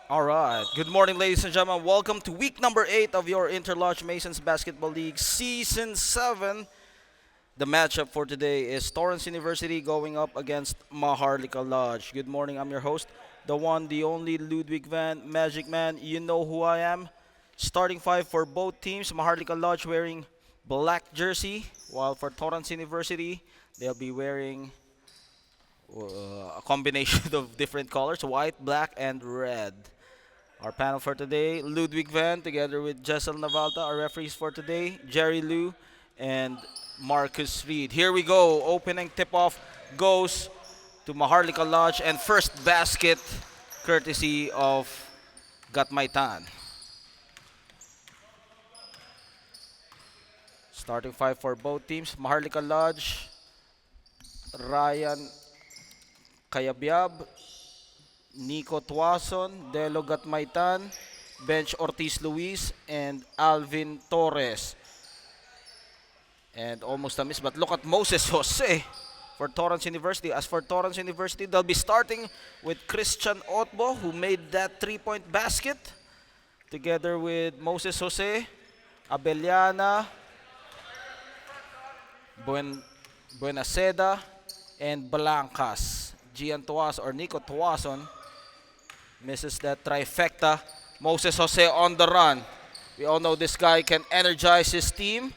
All right. Good morning, ladies and gentlemen. Welcome to week number 8 of your Interlodge Masons Basketball League Season 7. The matchup for today is Torrance University going up against Maharlika Lodge. Good morning. I'm your host, the one, the only Ludwig Van Magic Man. You know who I am. Starting five for both teams. Maharlika Lodge wearing black jersey, while for Torrance University, they'll be wearing a combination of different colors, white, black, and red. Our panel for today, Ludwig Van, together with Jessel Navalta. Our referees for today, Jerry Liu and Marcus Reed. Here we go. Opening tip-off goes to Maharlika Lodge, and first basket courtesy of Gatmaitan. Starting five for both teams, Maharlika Lodge, Ryan Kayabyab, Nico Tuason, Delo Gatmaitan, Bench Ortiz Luis, and Alvin Torres. And almost a miss, but look at Moses Jose for Torrance University. As for Torrance University, they'll be starting with Christian Otbo, who made that three-point basket, together with Moses Jose, Abellana, Buenaseda, and Blancas. Gian Tuas or Nico Tuason misses that trifecta. Moses Jose on the run. We all know this guy can energize his team.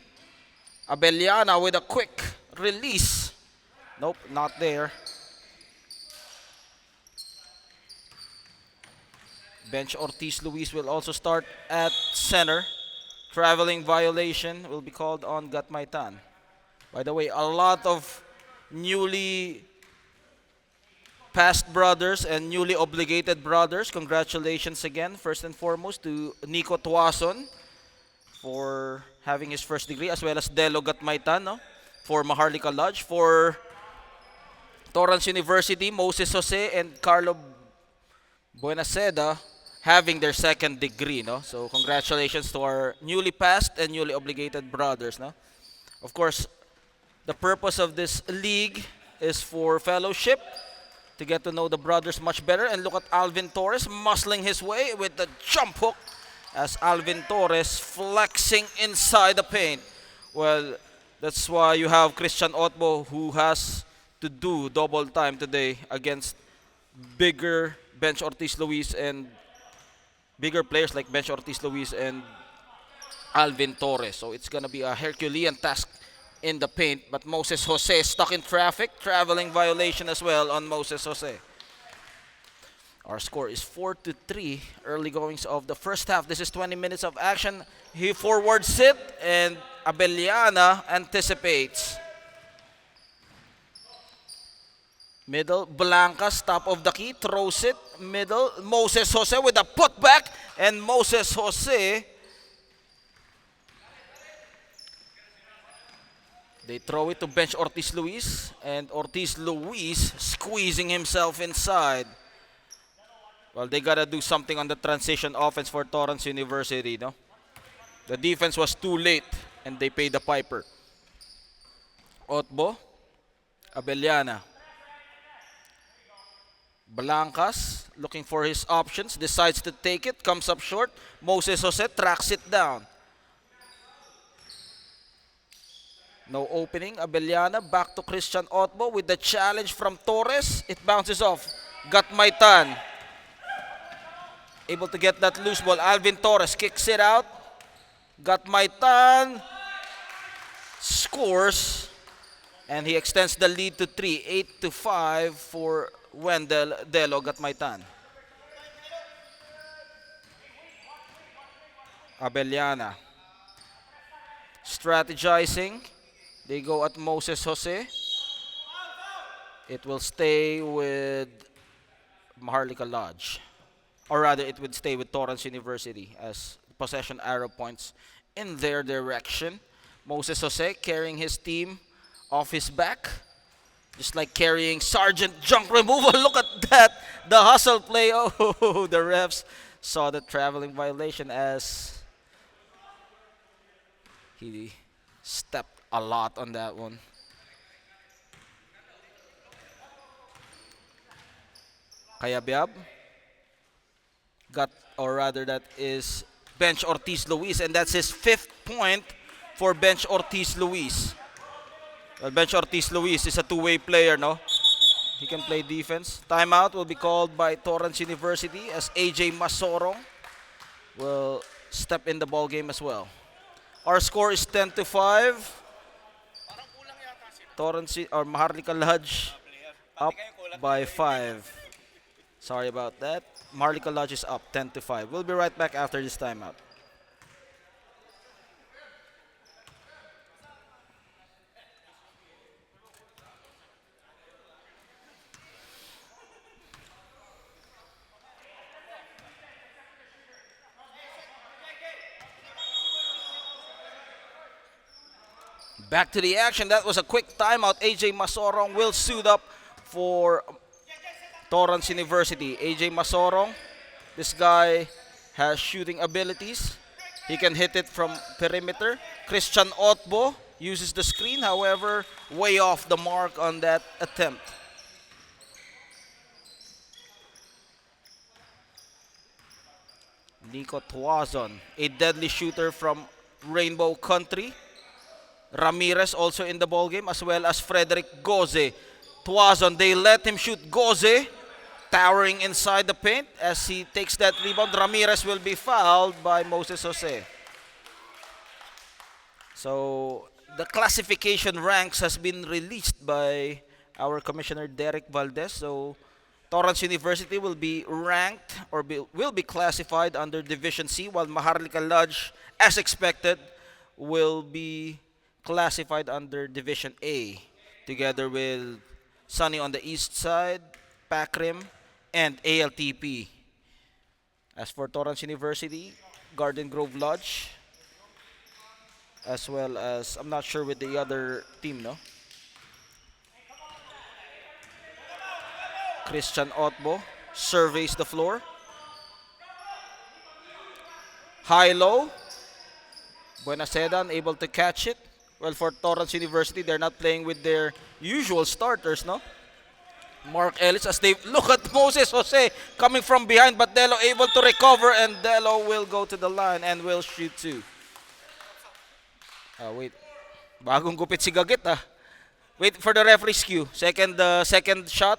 Abellana with a quick release. Nope, not there. Bench Ortiz Luis will also start at center. Traveling violation will be called on Gatmaitan. By the way, a lot of newly past brothers and newly obligated brothers. Congratulations again, first and foremost, to Nico Tuason for having his first degree, as well as Delo Gatmaitan, no? For Maharlika Lodge. For Torrance University, Moses Jose and Carlo Buenaseda having their second degree. No? So congratulations to our newly passed and newly obligated brothers. No? Of course, the purpose of this league is for fellowship, to get to know the brothers much better. And look at Alvin Torres muscling his way with the jump hook, as Alvin Torres flexing inside the paint. Well, that's why you have Christian Otbo, who has to do double time today against bigger Bench Ortiz Luis and bigger players like Bench Ortiz Luis and Alvin Torres. So it's going to be a Herculean task in the paint. But Moses Jose is stuck in traffic. Traveling violation as well on Moses Jose. Our score is 4-3. Early goings of the first half. This is 20 minutes of action. He forward sit, and Abellana anticipates. Middle, Blancas, top of the key, throws it. Middle, Moses Jose with a putback, and Moses Jose, they throw it to Bench Ortiz Luis, and Ortiz Luis squeezing himself inside. Well, they gotta do something on the transition offense for Torrance University, no? The defense was too late, and they paid the piper. Otbo, Abellana, Blancas looking for his options, decides to take it, comes up short. Moses Jose tracks it down. No opening. Abellana back to Christian Otbo with the challenge from Torres. It bounces off. Gatmaitan able to get that loose ball. Alvin Torres kicks it out. Gatmaitan scores, and he extends the lead to 3, 8-5 for Wendell Delo Gatmaitan. Abellana strategizing. They go at Moses Jose. It will stay with Maharlika Lodge. Or rather, it would stay with Torrance University as possession arrow points in their direction. Moses Jose carrying his team off his back, just like carrying Sergeant Junk Removal. Look at that. The hustle play. Oh, the refs saw the traveling violation as he stepped a lot on that one. Kayabyab. got, or rather, that is Bench Ortiz Luis, and that's his 5th point for Bench Ortiz Luis. Well, Bench Ortiz Luis is a two-way player, no? He can play defense. Timeout will be called by Torrance University as AJ Masorong will step in the ball game as well. Our score is 10 to 5. Torrance or Maharlika Lodge up by 5. Sorry about that. Maharlika Lodge is up 10 to 5. We'll be right back after this timeout. Back to the action. That was a quick timeout. AJ Masorong will suit up for Torrance University. AJ Masorong, this guy has shooting abilities. He can hit it from perimeter. Christian Otbo uses the screen, however, way off the mark on that attempt. Nico Tuazon, a deadly shooter from Rainbow Country. Ramirez also in the ball game, as well as Frederick Goze. Tuazon, they let him shoot. Goze towering inside the paint as he takes that rebound. Ramirez will be fouled by Moses Jose. So the classification ranks has been released by our Commissioner Derek Valdez. So Torrance University will be ranked or will be classified under Division C, while Maharlika Lodge, as expected, will be classified under Division A, together with Sunny on the east side, Pakrim, and ALTP. As for Torrance University, Garden Grove Lodge, as well as, I'm not sure with the other team, no? Christian Otbo surveys the floor. High-low. Buenaseda able to catch it. Well, for Torrance University, they're not playing with their usual starters, no? Mark Ellis, as they look at Moses Jose coming from behind, but Delo able to recover, and Delo will go to the line and will shoot two. Wait. Bagong gupit si Gagit, ah. Wait for the referee's cue. Second shot,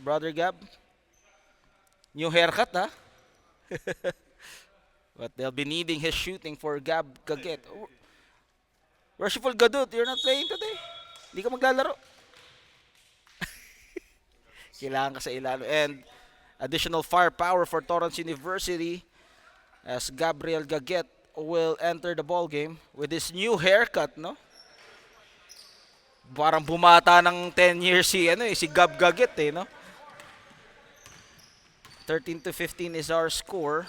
Brother Gab. New haircut, ah. But they'll be needing his shooting for Gab Gagit. Worshipful Gadut, you're not playing today. Hindi ka maglalaro. Kailangan ka sa ilalim. And additional firepower for Torrance University as Gabriel Gaget will enter the ball game with his new haircut, no? Parang bumata ng 10 years si Gab Gaget, no? 13 to 15 is our score.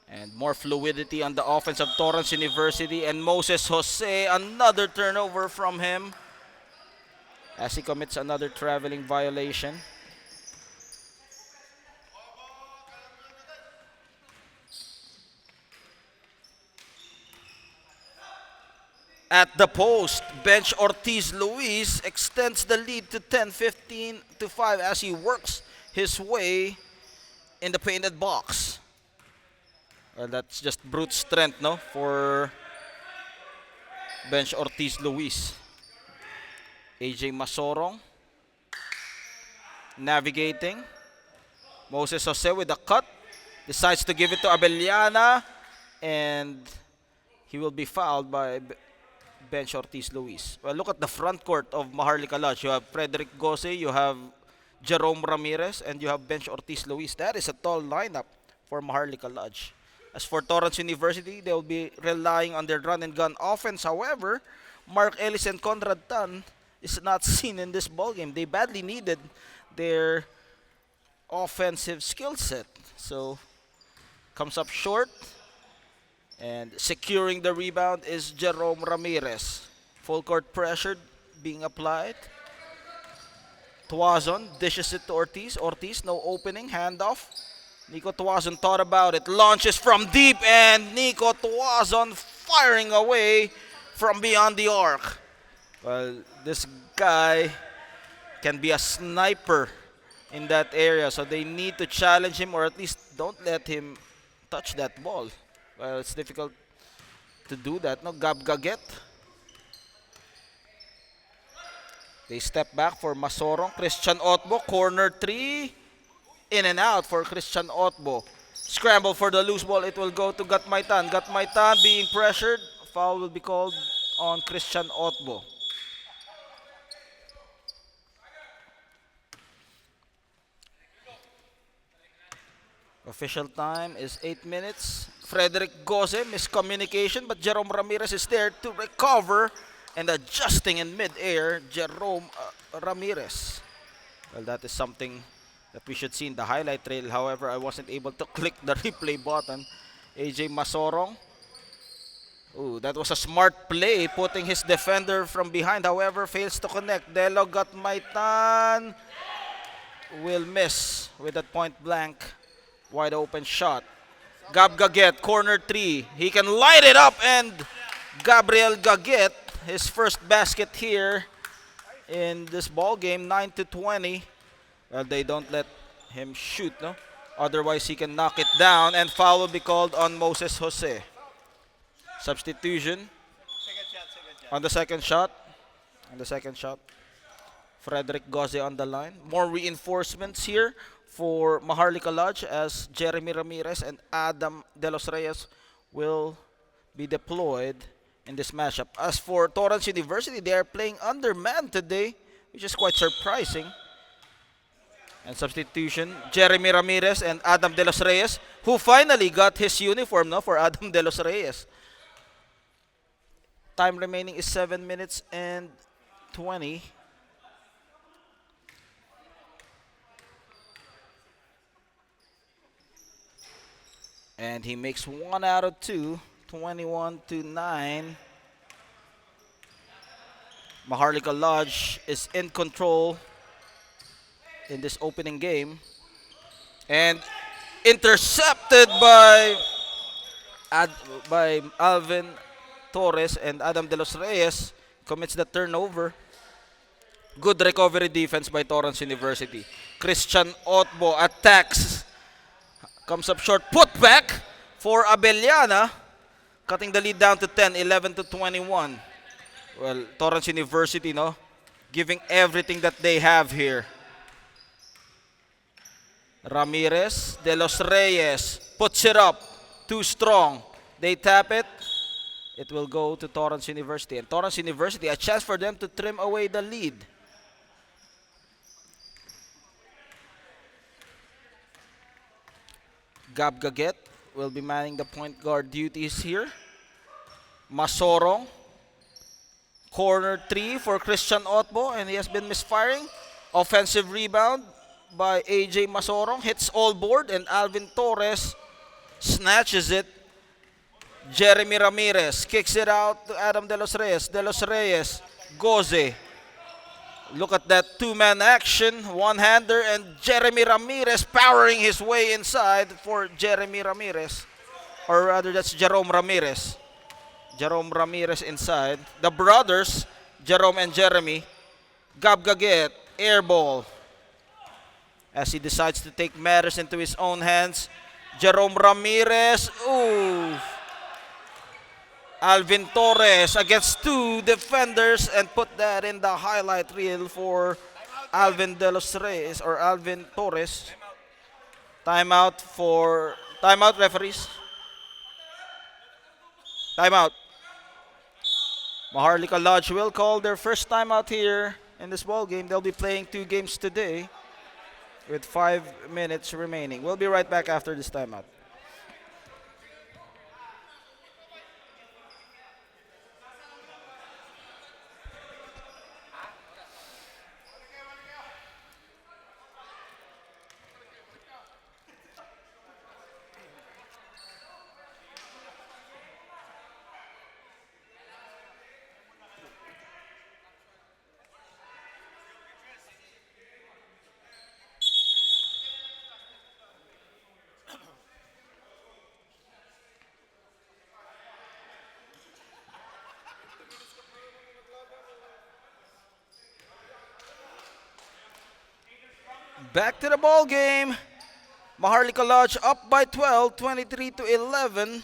And more fluidity on the offense of Torrance University. And Moses Jose, another turnover from him as he commits another traveling violation. At the post, Bench Ortiz Luis extends the lead to 10-15 to 5 as he works his way in the painted box. Well, that's just brute strength, no, for Bench Ortiz Luis. AJ Masorong navigating. Moses Jose with a cut. Decides to give it to Abellana. And he will be fouled by Bench Ortiz Luis. Well, look at the front court of Maharlika Lodge. You have Frederick Gosse, you have Jerome Ramirez, and you have Bench Ortiz Luis. That is a tall lineup for Maharlika Lodge. As for Torrance University, they will be relying on their run-and-gun offense. However, Mark Ellis and Conrad Tan is not seen in this ballgame. They badly needed their offensive skill set. So, comes up short. And securing the rebound is Jerome Ramirez. Full court pressure being applied. Tuazon dishes it to Ortiz. Ortiz, no opening, handoff. Nico Tuazon thought about it, launches from deep, and Nico Tuazon firing away from beyond the arc. Well, this guy can be a sniper in that area. So they need to challenge him or at least don't let him touch that ball. Well, it's difficult to do that. No, Gab Gaget. They step back for Masorong. Christian Otbo, corner 3. In and out for Christian Otbo. Scramble for the loose ball. It will go to Gatmaitan. Gatmaitan being pressured. Foul will be called on Christian Otbo. Official time is 8 minutes. Frederick Gose, miscommunication, but Jerome Ramirez is there to recover and adjusting in mid-air, Jerome Ramirez. Well, that is something that we should see in the highlight reel. However, I wasn't able to click the replay button. AJ Masorong. Ooh, that was a smart play, putting his defender from behind. However, fails to connect. Delo Gatmaitan will miss with that point blank. Wide open shot. Gab Gaget, corner 3. He can light it up, and Gabriel Gaget, his first basket here in this ball game, 9-20. Well, they don't let him shoot, no? Otherwise, he can knock it down, and foul will be called on Moses Jose. Substitution on the second shot. On the second shot. Frederick Gose on the line. More reinforcements here for Maharlika Lodge as Jeremy Ramirez and Adam De Los Reyes will be deployed in this matchup. As for Torrance University, they are playing undermanned today, which is quite surprising. And substitution, Jeremy Ramirez and Adam De Los Reyes, who finally got his uniform, no, for Adam De Los Reyes. Time remaining is 7 minutes and 20. And he makes 1 out of 2, 21-9. Maharlika Lodge is in control in this opening game. And intercepted by Alvin Torres, and Adam De Los Reyes commits the turnover. Good recovery defense by Torrance University. Christian Otbo attacks. Comes up short. Put back for Abellana. Cutting the lead down to 10, 11-21. Well, Torrance University, no? Giving everything that they have here. Ramirez, De Los Reyes puts it up. Too strong. They tap it. It will go to Torrance University. And Torrance University, a chance for them to trim away the lead. Gab Gaget will be manning the point guard duties here. Masorong. Corner 3 for Christian Otbo, and he has been misfiring. Offensive rebound by AJ Masorong. Hits all board, and Alvin Torres snatches it. Jeremy Ramirez kicks it out to Adam De Los Reyes. De Los Reyes, Goze. Look at that two-man action, one-hander, and Jeremy Ramirez powering his way inside for Jeremy Ramirez. Or rather, that's Jerome Ramirez. Jerome Ramirez inside. The brothers, Jerome and Jeremy. Gab Gaget, air ball. As he decides to take matters into his own hands. Jerome Ramirez, ooh. Alvin Torres against two defenders and put that in the highlight reel for Alvin De Los Reyes or Alvin Torres. Timeout referees. Timeout. Maharlika Lodge will call their first timeout here in this ball game. They'll be playing 2 games today with 5 minutes remaining. We'll be right back after this timeout. Back to the ball game. Maharlika Lodge up by 12, 23 to 11.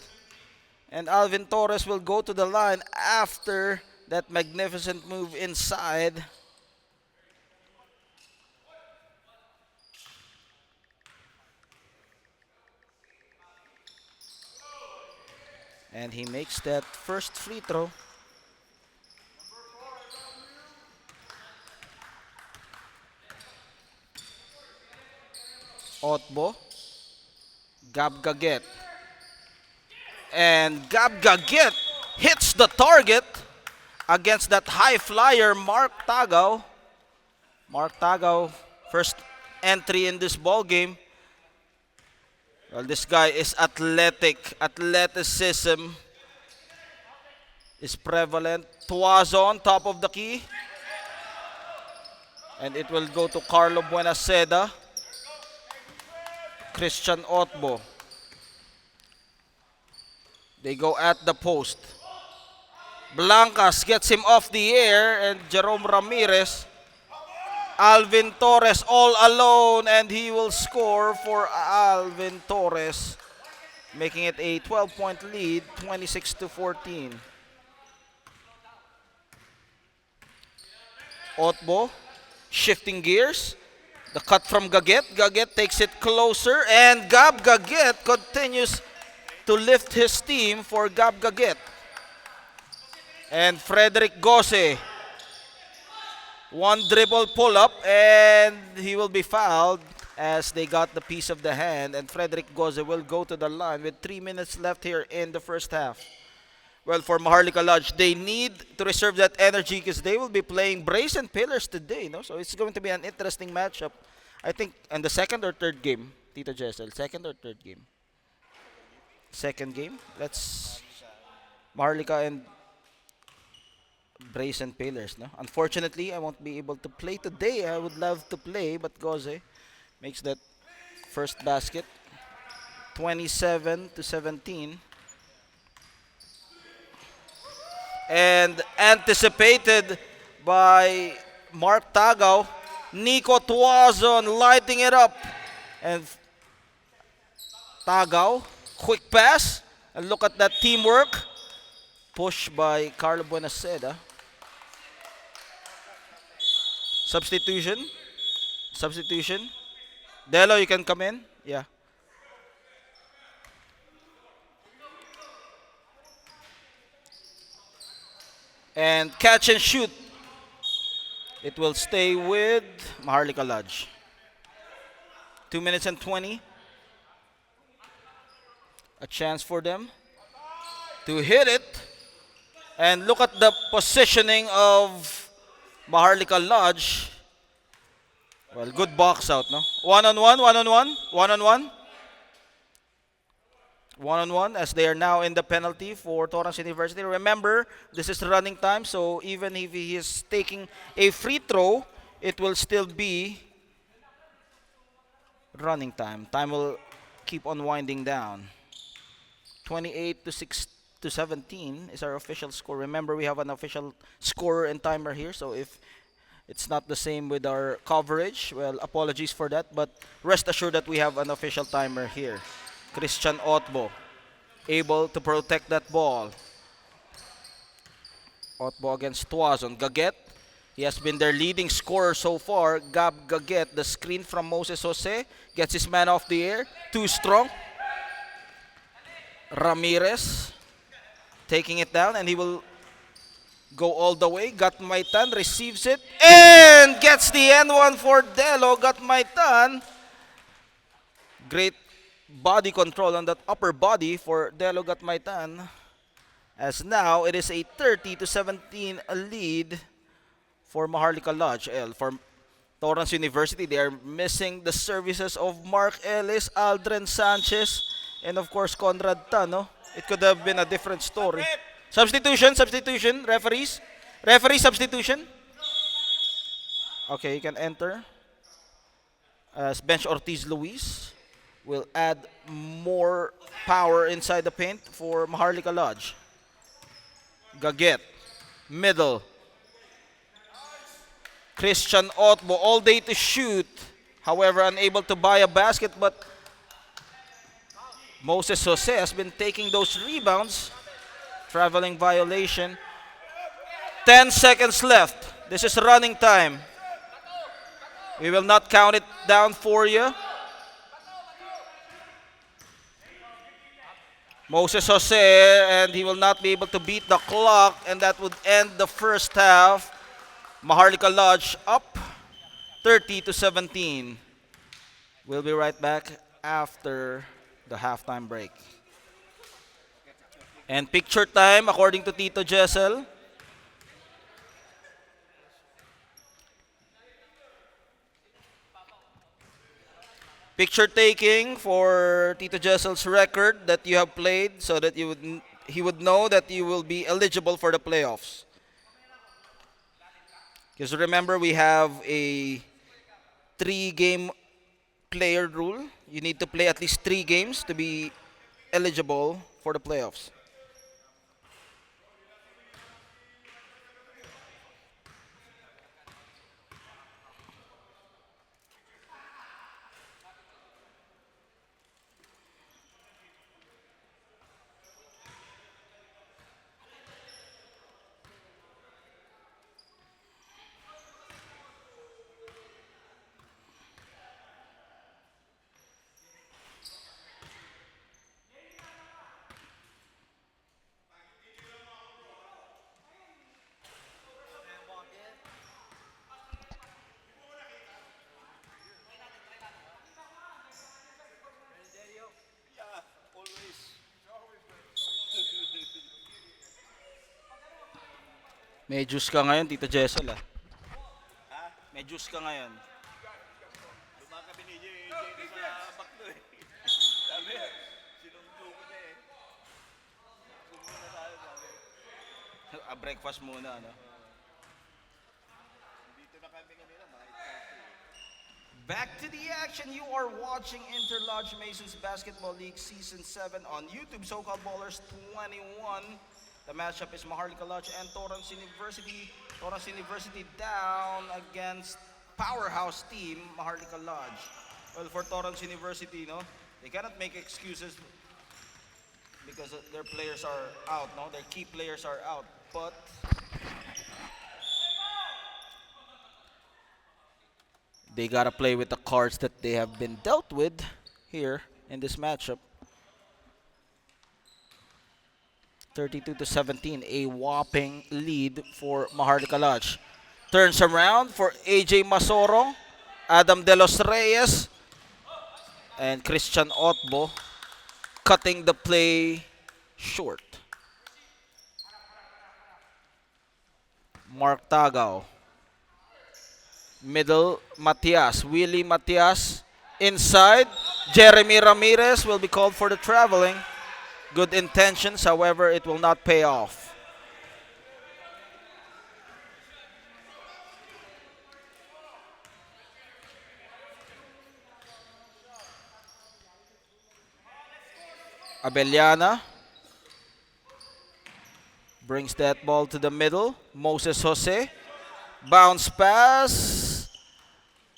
And Alvin Torres will go to the line after that magnificent move inside. And he makes that first free throw. Otbo. Gab Gaget. And Gab Gaget hits the target against that high flyer, Mark Tagaw. Mark Tagaw, first entry in this ball game. Well, this guy is athletic. Athleticism is prevalent. Tuazo on top of the key. And it will go to Carlo Buenaseda. Christian Otbo. They go at the post. Blancas gets him off the air, and Jerome Ramirez. Alvin Torres all alone, and he will score for Alvin Torres, making it a 12-point lead, 26 to 14. Otbo shifting gears. The cut from Gaget. Gaget takes it closer, and Gab Gaget continues to lift his team for Gab Gaget. And Frederick Gose. One dribble pull-up, and he will be fouled as they got the piece of the hand. And Frederick Gose will go to the line with 3 minutes left here in the first half. Well, for Maharlika Lodge, they need to reserve that energy because they will be playing Brace and Pillars today. No? So it's going to be an interesting matchup. I think in the second or third game, Tito Jessel, second or third game? Second game. Let's Maharlika and Brace and Pillars. No? Unfortunately, I won't be able to play today. I would love to play, but Goze makes that first basket. 27 to 17. And anticipated by Mark Tagaw, Nico Tuazon lighting it up. And Tagaw, quick pass. And look at that teamwork. Push by Carlo Buenaseda. Substitution. Substitution. Delo, you can come in. Yeah. And catch and shoot. It will stay with Maharlika Lodge. 2 minutes and 20. A chance for them to hit it. And look at the positioning of Maharlika Lodge. Well, good box out, no? One-on-one, one-on-one, one-on-one. One-on-one as they are now in the penalty for Torrance University. Remember, this is running time, so even if he is taking a free throw, it will still be running time. Time will keep on winding down. 28 to 6 to 17 is our official score. Remember, we have an official scorer and timer here, so if it's not the same with our coverage, well, apologies for that, but rest assured that we have an official timer here. Christian Otbo able to protect that ball. Otbo against Tuazon. Gaget, he has been their leading scorer so far. Gab Gaget, the screen from Moses Jose, gets his man off the air. Too strong. Ramirez taking it down, and he will go all the way. Gatmaitan receives it and gets the N1 for Delo. Gatmaitan. Great body control on that upper body for Delo Gatmaitan. As now it is a 30 to 17 lead for Maharlika Lodge. For Torrance University, they are missing the services of Mark Ellis, Aldrin Sanchez, and of course Conrad Tano. It could have been a different story. Substitution, referees. Referee substitution. Okay, you can enter. As bench Ortiz Luis will add more power inside the paint for Maharlika Lodge. Gaget, middle. Christian Otbo all day to shoot. However, unable to buy a basket, but Moses Jose has been taking those rebounds. Traveling violation. 10 seconds left. This is running time. We will not count it down for you. Moses Jose, and he will not be able to beat the clock, and that would end the first half. Maharlika Lodge up 30-17. We'll be right back after the halftime break. And picture time, according to Tito Jessel. Picture taking for Tito Jessel's record that you have played so that he would know that you will be eligible for the playoffs. Because remember, we have a 3-game player rule. You need to play at least 3 games to be eligible for the playoffs. May juice ka ngayon, Tito Jessel ah. May juice ka ngayon. Breakfast muna, ano? Back to the action. You are watching Interlodge Masons Basketball League Season 7 on YouTube. SoCal Ballers 21. The matchup is Maharlika Lodge and Torrance University. Torrance University down against powerhouse team Maharlika Lodge. Well, for Torrance University, no, they cannot make excuses because their players are out, no, their key players are out. But they gotta play with the cards that they have been dealt with here in this matchup. 32-17, a whopping lead for Maharlika Lodge. Turns around for AJ Masoro, Adam De Los Reyes, and Christian Otbo cutting the play short. Mark Tagaw. Middle, Matias. Willie Matias inside. Jeremy Ramirez will be called for the traveling. Good intentions, however, it will not pay off. Abellana brings that ball to the middle. Moses Jose. Bounce pass.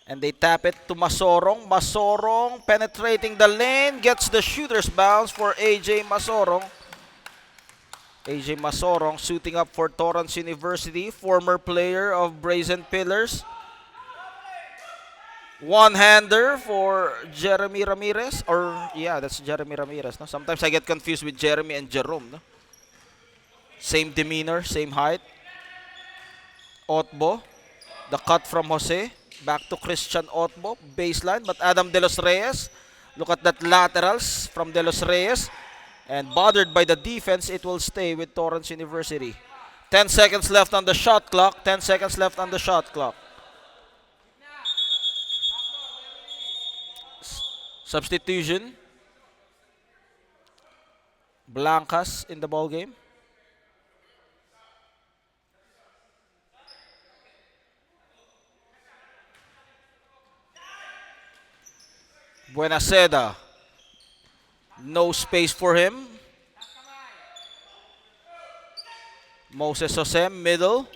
And they tap it to Masorong. Masorong penetrating the lane. Gets the shooter's bounce for AJ Masorong. AJ Masorong suiting up for Torrance University. Former player of Brazen Pillars. One-hander for Jeremy Ramirez. Or, yeah, that's Jeremy Ramirez. No? Sometimes I get confused with Jeremy and Jerome. No? Same demeanor, same height. Otbo. The cut from Jose. Back to Christian Otbo. Baseline. But Adam De Los Reyes. Look at that laterals from De Los Reyes. And bothered by the defense, it will stay with Torrance University. 10 seconds left on the shot clock. 10 seconds left on the shot clock. Substitution. Blancas in the ball game. Buenaseda. No space for him. Moses Jose, middle.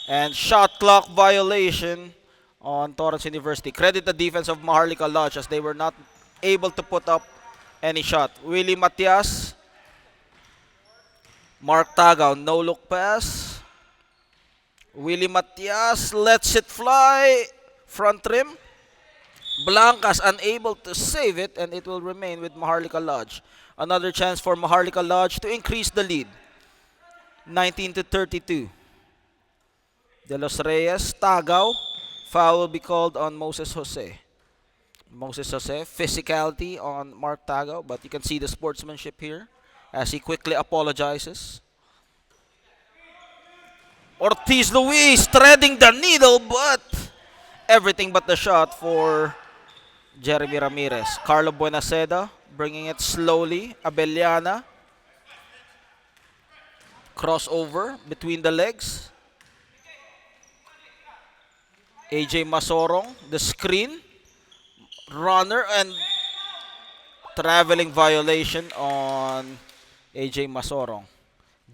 And shot clock violation on Torrance University. Credit the defense of Maharlika Lodge as they were not able to put up any shot. Willie Matias, Mark Tagaw, no look pass. Willie Matias lets it fly. Front rim. Blancas unable to save it, and it will remain with Maharlika Lodge. Another chance for Maharlika Lodge to increase the lead. 19-32. De Los Reyes, Tagaw. Foul will be called on Moses Jose. Moses Jose, physicality on Mark Tagaw, but you can see the sportsmanship here as he quickly apologizes. Ortiz Luis threading the needle, but everything but the shot for Jeremy Ramirez. Carlo Buenaceda bringing it slowly. Abellana. Crossover between the legs. AJ Masorong, the screen. Runner and traveling violation on AJ Masorong.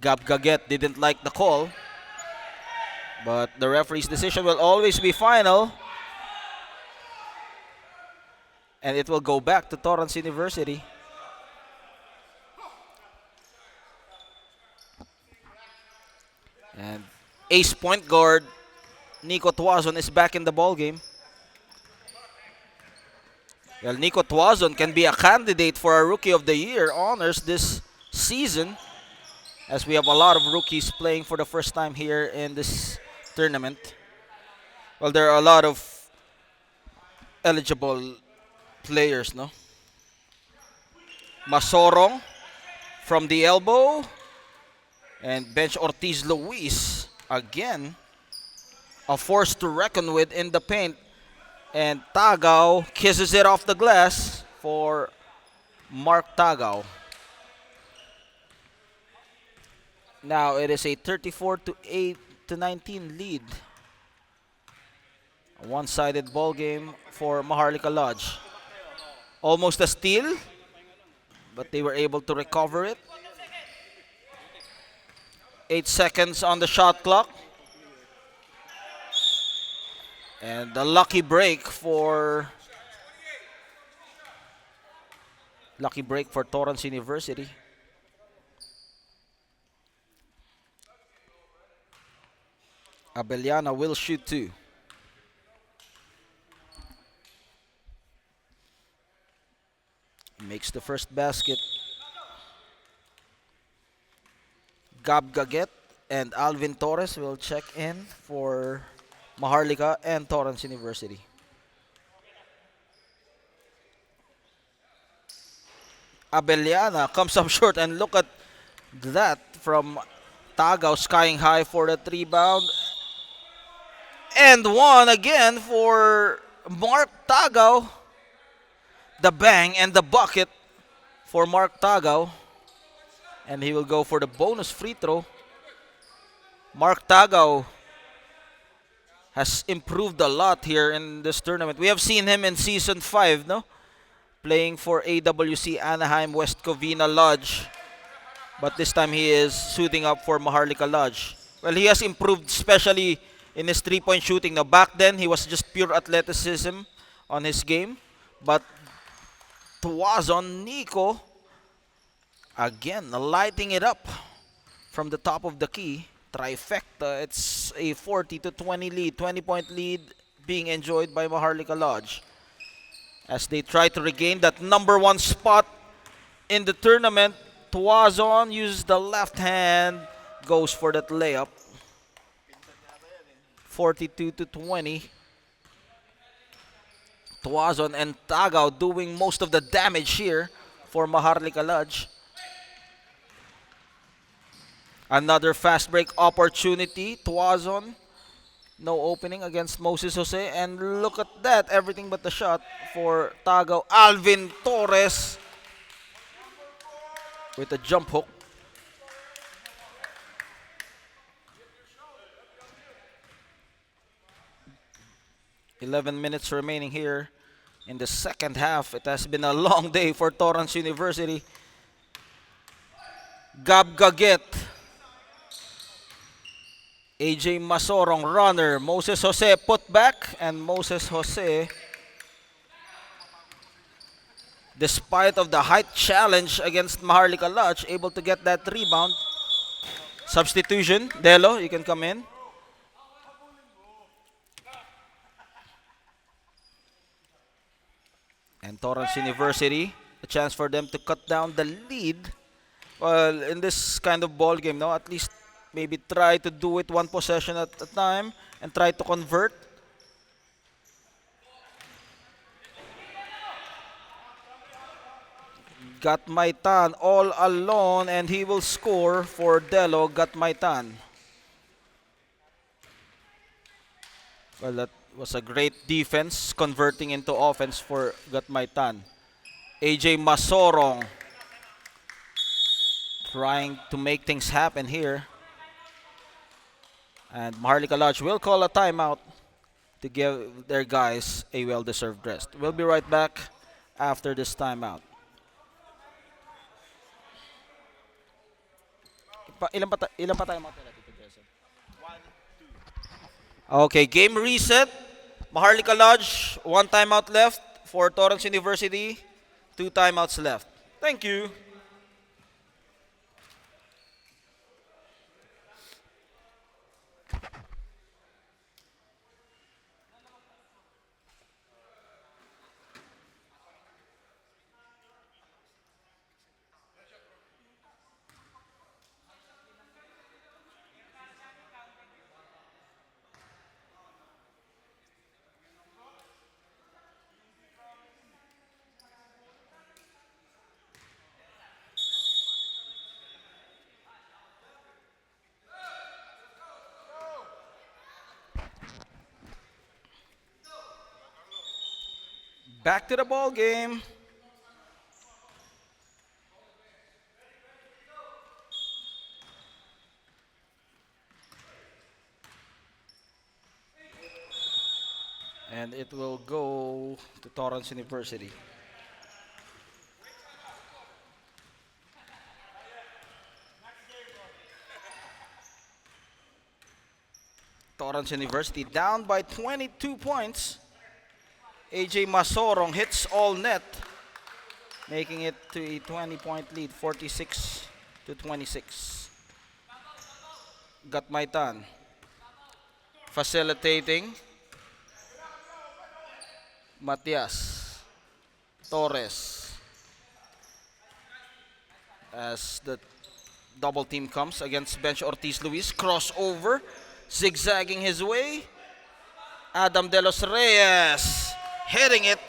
Gab Gaget didn't like the call, but the referee's decision will always be final. And it will go back to Torrance University. And ace point guard Nico Tuazon is back in the ball game. Well, Nico Tuazon can be a candidate for a Rookie of the Year honors this season, as we have a lot of rookies playing for the first time here in this tournament. Well, there are a lot of eligible players, no? Masorong from the elbow, and bench Ortiz Luis again, a force to reckon with in the paint. And Tagaw kisses it off the glass for Mark Tagaw. Now it is a 34-8-19 lead. A one-sided ball game for Maharlika Lodge. Almost a steal, but they were able to recover it. 8 seconds on the shot clock. And a lucky break for Torrance University. Abellana will shoot 2. Makes the first basket. Gab Gaget and Alvin Torres will check in for Maharlika and Torrance University. Abellana comes up short, and look at that from Tagaw, skying high for the rebound. And one again for Mark Tagaw. The bang and the bucket for Mark Tagaw. And he will go for the bonus free throw. Mark Tagaw has improved a lot here in this tournament. We have seen him in Season 5, no? Playing for AWC Anaheim West Covina Lodge. But this time he is suiting up for Maharlika Lodge. Well, he has improved, especially in his three-point shooting. Now, back then, he was just pure athleticism on his game. But Tuazon, Nico, again, lighting it up from the top of the key. Trifecta. It's a 40-20 lead, 20-point lead being enjoyed by Maharlika Lodge as they try to regain that number 1 spot in the tournament. Tuazon uses the left hand, goes for that layup. 42-20. Tuazon and Tagaw doing most of the damage here for Maharlika Lodge. Another fast break opportunity. Tuazon, no opening against Moses Jose. And look at that, everything but the shot for Tagaw. Alvin Torres with a jump hook. "11 minutes remaining here in the second half. It has been a long day for Torrance University. Gab Gaget AJ Masorong, runner. Moses Jose put back, and Moses Jose, despite of the height challenge against Maharlika Lodge, able to get that rebound. Substitution, Delo, you can come in. And Torrance University, a chance for them to cut down the lead. Well, in this kind of ball game, no, at least maybe try to do it one possession at a time and try to convert. Gatmaitan all alone, and he will score for Delo. Gatmaitan. Well, that was a great defense converting into offense for Gatmaitan. AJ Masorong trying to make things happen here. And Maharlika Lodge will call a timeout to give their guys a well-deserved rest. We'll be right back after this timeout. Ilan pa tayo matira dito, Jason? Okay, game reset. Maharlika Lodge, 1 timeout left. For Torrance University, 2 timeouts left. Thank you. Back to the ball game. And it will go to Torrance University. Torrance University down by 22 points. AJ Masorong hits all net, making it to a 20-point lead, 46 to 26. Gatmaitan facilitating. Matias Torres as the double team comes against bench Ortiz Luis. Crossover, zigzagging his way. Adam De Los Reyes hitting it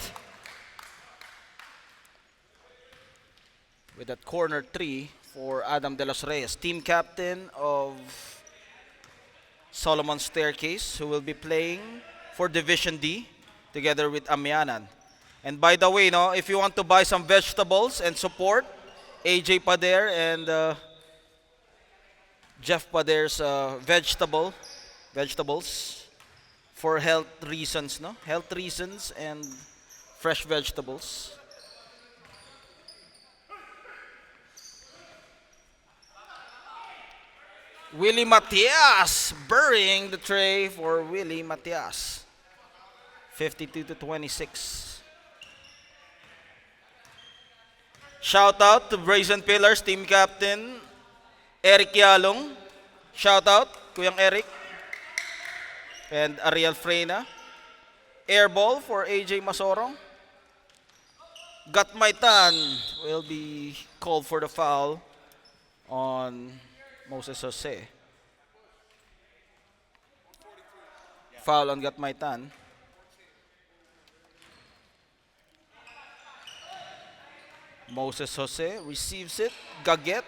with that corner 3 for Adam De Los Reyes, team captain of Solomon Staircase, who will be playing for Division D together with Amianan. And by the way, no, if you want to buy some vegetables and support AJ Pader and Jeff Pader's vegetables for health reasons, no? Health reasons and fresh vegetables. Willie Matias burying the tray for Willie Matias. 52 to 26. Shout out to Brazen Pillars team captain Eric Yalong. Shout out Kuyang Eric and Ariel Freyna. Air ball for AJ Masorong. Gatmaitan will be called for the foul on Moses Jose. Foul on Gatmaitan. Moses Jose receives it. Gaget.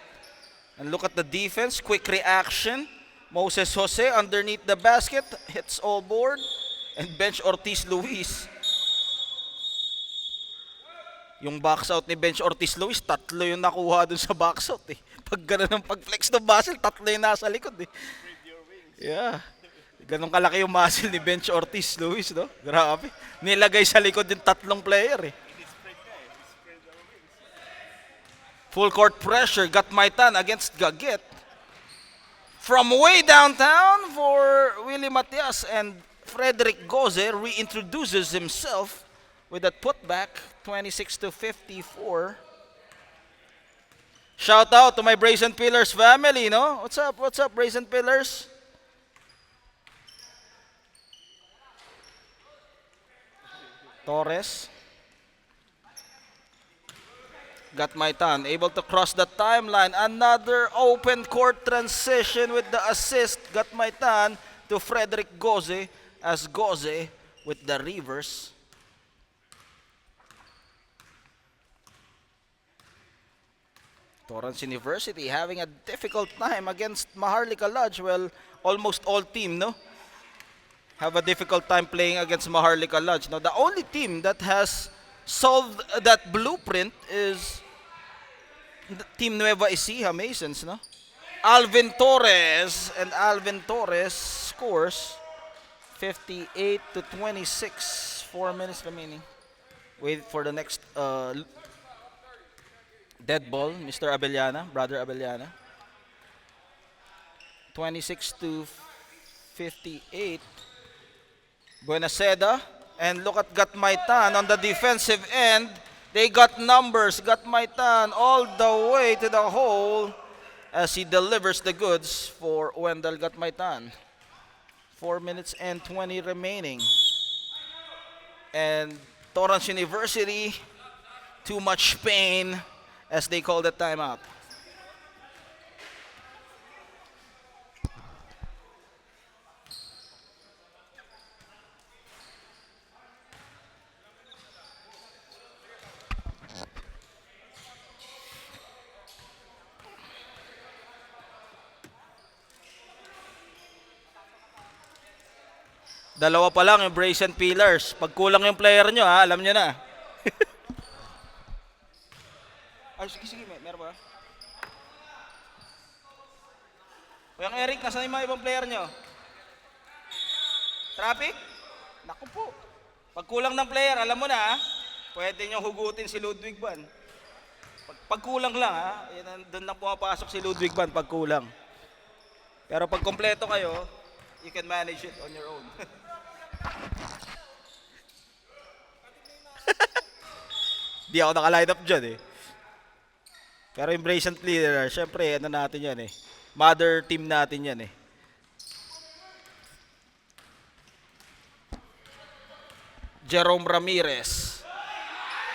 And look at the defense. Quick reaction. Moses Jose underneath the basket. Hits all board. And bench Ortiz Luis. Yung box out ni bench Ortiz Luis, tatlo yung nakuha dun sa box out eh. Pag gano'n ang pag-flex ng muscle, tatlo yung nasa likod eh. Yeah. Ganun kalaki yung muscle ni bench Ortiz Luis, no? Grabe. Nilagay sa likod yung tatlong player eh. Full court pressure, Gatmaitan against Gaget. From way downtown for Willie Matias, and Frederick Goze reintroduces himself with that putback, 26 to 54. Shout out to my Brazen Pillars family, no? What's up? What's up, Brazen Pillars? Torres. Got my ton, able to cross the timeline. Another open court transition with the assist. Got my ton to Frederick Goze as Goze with the reverse. Torrance University having a difficult time against Maharlika Lodge. Well, almost all team, no? Have a difficult time playing against Maharlika Lodge. Now, the only team that has solved that blueprint is Team Nueva Ecija Masons, no? Alvin Torres, and Alvin Torres scores 58 to 26. 4 minutes remaining. Wait for the next dead ball, Mr. Abellana, Brother Abellana. 26 to 58. Buenaseda, and look at Gatmaitan on the defensive end. They got numbers. Gatmaitan all the way to the hole as he delivers the goods for Wendell Gatmaitan. 4 minutes and 20 remaining. And Torrance University, too much pain as they call the timeout. Dalawa pa lang yung Brazen Pillars. Pag kulang yung player nyo, ha, alam nyo na. Ay, sige, meron ba? Kuyang Eric, nasan yung mga ibang player nyo? Traffic? Naku po. Pag kulang ng player, alam mo na, ha? Pwede nyo hugutin si Ludwig Van. Pag kulang lang, ha? Doon lang pumapasok si Ludwig Van pag kulang. Pero pag kompleto kayo, you can manage it on your own. Di ako naka-line up dyan, eh. Pero yung Brazen Leader, syempre, ano natin yan, eh. Mother team natin yan, eh. Jerome Ramirez.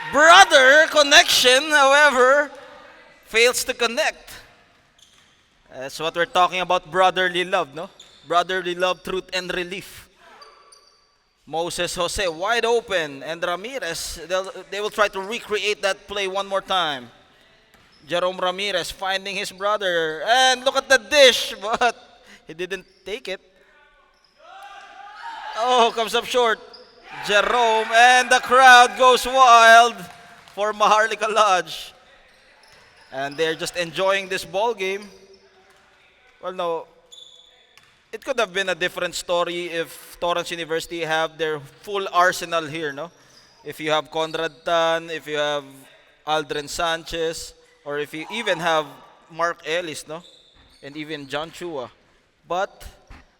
Brother connection, however, fails to connect. That's what we're talking about, brotherly love, no? Brotherly love, truth, and relief. Moses Jose wide open, and Ramirez, they will try to recreate that play one more time. Jerome Ramirez finding his brother, and look at the dish, but he didn't take it. Oh, comes up short. Jerome, and the crowd goes wild for Maharlika Lodge. And they're just enjoying this ball game. Well, no, it could have been a different story if Torrance University have their full arsenal here, no? If you have Conrad Tan, if you have Aldrin Sanchez, or if you even have Mark Ellis, no? And even John Chua. But,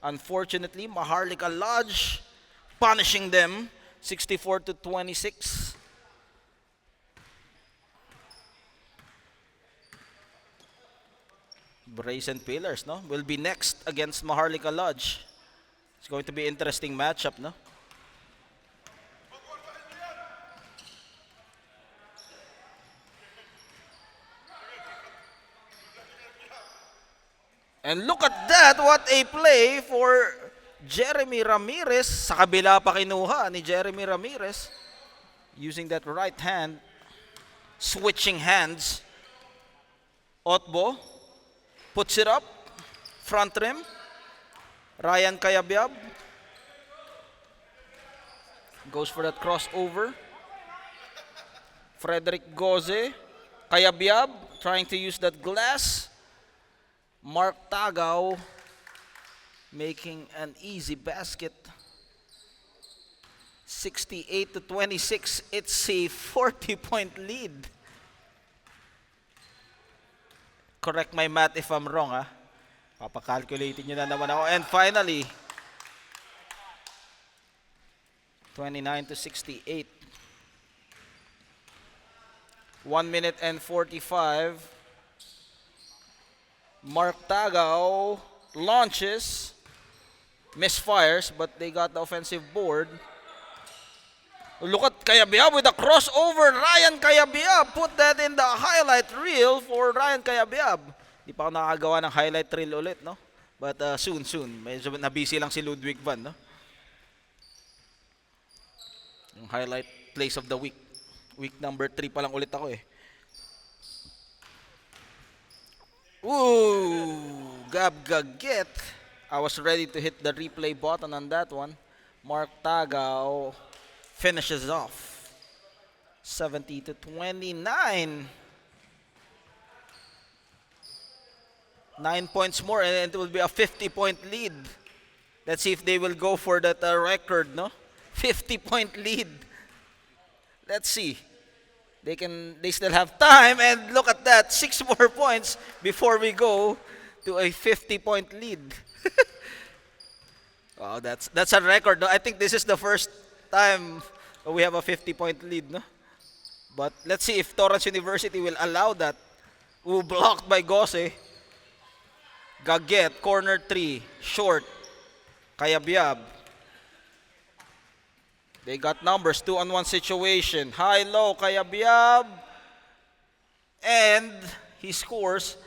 unfortunately, Maharlika Lodge punishing them 64 to 26. Brazen Pillars, no? Will be next against Maharlika Lodge. It's going to be an interesting matchup, no? And look at that, what a play for Jeremy Ramirez. Sa kabila pa kinuha ni Jeremy Ramirez. Using that right hand. Switching hands. Otbo puts it up. Front rim. Ryan Kayabyab. Goes for that crossover. Frederick Goze. Kayabyab trying to use that glass. Mark Tagaw making an easy basket. 68 to 26. It's a 40-point lead. Correct my math if I'm wrong, ha? Papakalculating nyo na naman ako. And finally, 29 to 68. 1 minute and 45. Mark Tagaw launches, misfires, but they got the offensive board. Look at Cayabyab with a crossover. Ryan Cayabyab put that in the highlight reel for Ryan Cayabyab. Di pa ako nakagawa ng highlight reel ulit, no? But soon. Medyo na-busy lang si Ludwig Van, no? Yung highlight plays of the week. Week number 3 pa lang ulit ako eh. Ooh, Gab-gaget. I was ready to hit the replay button on that one. Mark Tagaw finishes off. 70 to 29. 9 points more and it will be a 50-point lead. Let's see if they will go for that record, no? 50-point lead. Let's see. They still have time, and look at that, 6 more points before we go to a 50-point lead. Wow, that's a record. No? I think this is the first time we have a 50-point lead, no? But let's see if Torrance University will allow that. Ooh, blocked by Gose. Gaget, corner 3, short. Cayabyab. They got numbers, 2-on-1 situation. High-low, Cayabyab. And he scores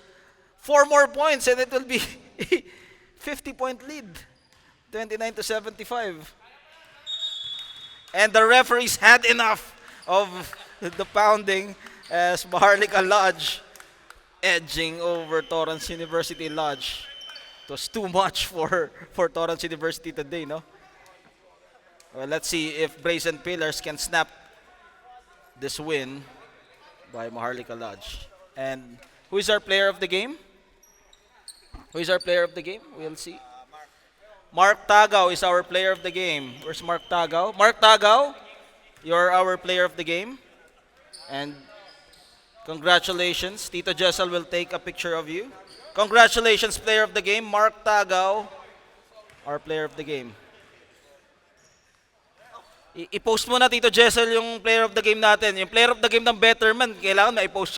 4 more points and it will be 50-point lead. 29 to 75. And the referees had enough of the pounding as Maharlika Lodge edging over Torrance University Lodge. It was too much for Torrance University today, no? Well, let's see if Brazen Pillars can snap this win by Maharlika Lodge. And who is our player of the game? Who is our player of the game? We'll see. Mark Tagaw is our player of the game. Where's Mark Tagaw? Mark Tagaw, you're our player of the game. And congratulations. Tito Jessel will take a picture of you. Congratulations, player of the game. Mark Tagaw, our player of the game. I-post mo na, Tito Jessel, yung player of the game natin. Yung player of the game ng Betterman, kailangan ma-post